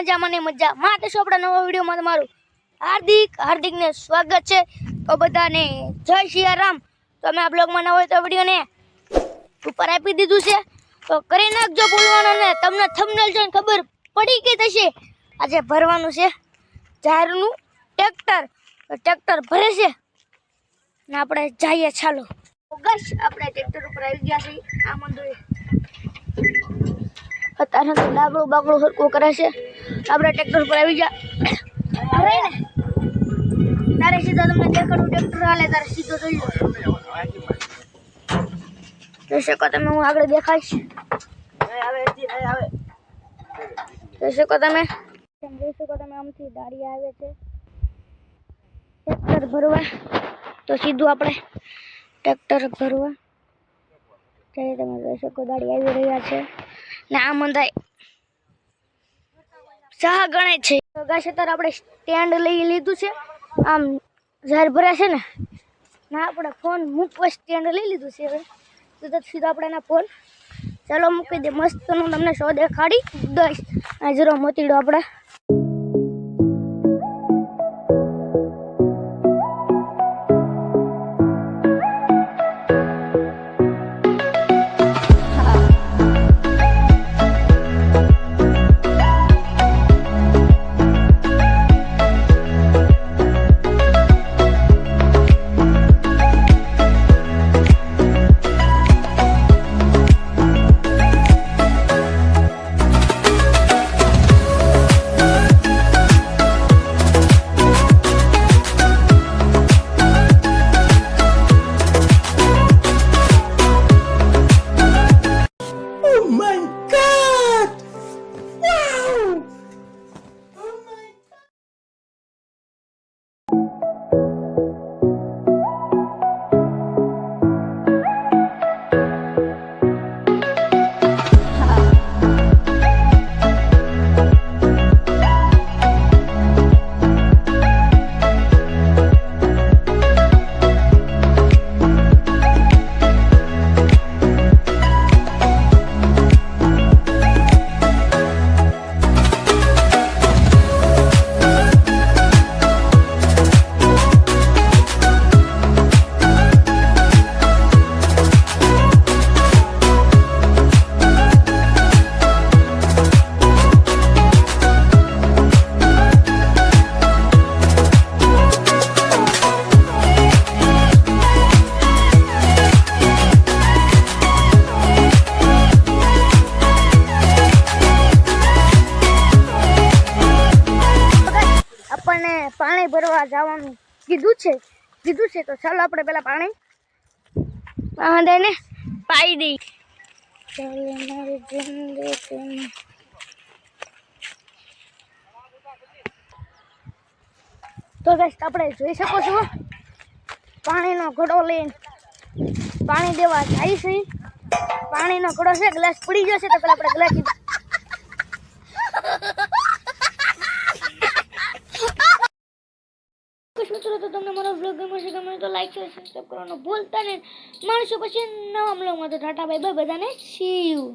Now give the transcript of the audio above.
મજામાં ને મજા માટે આપણા નવા વિડીયોમાં તમારું હાર્દિકને સ્વાગત છે। તો બધાને જય સિયારામ। તો અમે આ બ્લોગમાં નવા હોય તો વિડીયોને ઉપર આપી દીધું છે, તો કરી નાખજો ભૂલવાનું ને। તમને થંબનેલ જોઈને ખબર પડી ગઈ થશે આજે ભરવાનું છે જાહેરનું ટ્રેક્ટર। તો ટ્રેક્ટર ભરે છે ને આપણે જઈએ। ચાલો ગશ આપણે ટ્રેક્ટર ઉપર આવી ગયા છીએ। આ મંદિરે અત્યારે તો ડાબડું બાબડું હરકું કરે છે। આપણે ટ્રેક્ટર પર આવી ગયા અરે ને તારે સીધો તમને દેખાડું ટ્રેક્ટર હાલે તારે સીધો જોઈ લો। જોઈ શકો તમે, હું આગળ દેખાઈશ। જોઈ શકો તમે આમથી ગાડી આવે છે ટ્રેક્ટર ભરવા। તો સીધું આપણે ટ્રેક્ટર ભરવા ત્યારે તમે જોઈ શકો ગાડી આવી રહ્યા છે ને આ મંદાય ચાહ ગણે છે। ગાશ અત્યારે આપણે સ્ટેન્ડ લઈ લીધું છે, આમ જાહેર ભરે છે ને ના આપણે ફોન મૂકવા સ્ટેન્ડ લઈ લીધું છે। હવે સીધો આપણે એના ફોન ચાલો મૂકી દે મસ્તનું તમને શો દેખાડી દઈશ। આ જરો મોતીડો આપણે પાણી ભરવા જવાનું કીધું છે। તો ચાલો આપણે પેલા પાણી ને પાઈ દઈ। તો ગાઈસ આપણે જોઈ શકો છો પાણીનો ઘડો લઈને પાણી દેવા જાય છે। પાણીનો ઘડો છે, ગ્લાસ પડી જશે તો પેલા આપણે ગ્લાસ મિત્રો। તો તમને મારો બ્લોગ ગમે તો લાઈક શેર સબસ્ક્રાઇબ કરવાનું ભૂલતા નહીં। મળશું પછી નવા બ્લોગમાં। તો ટાટા બાય બાય બધાને, સી યુ।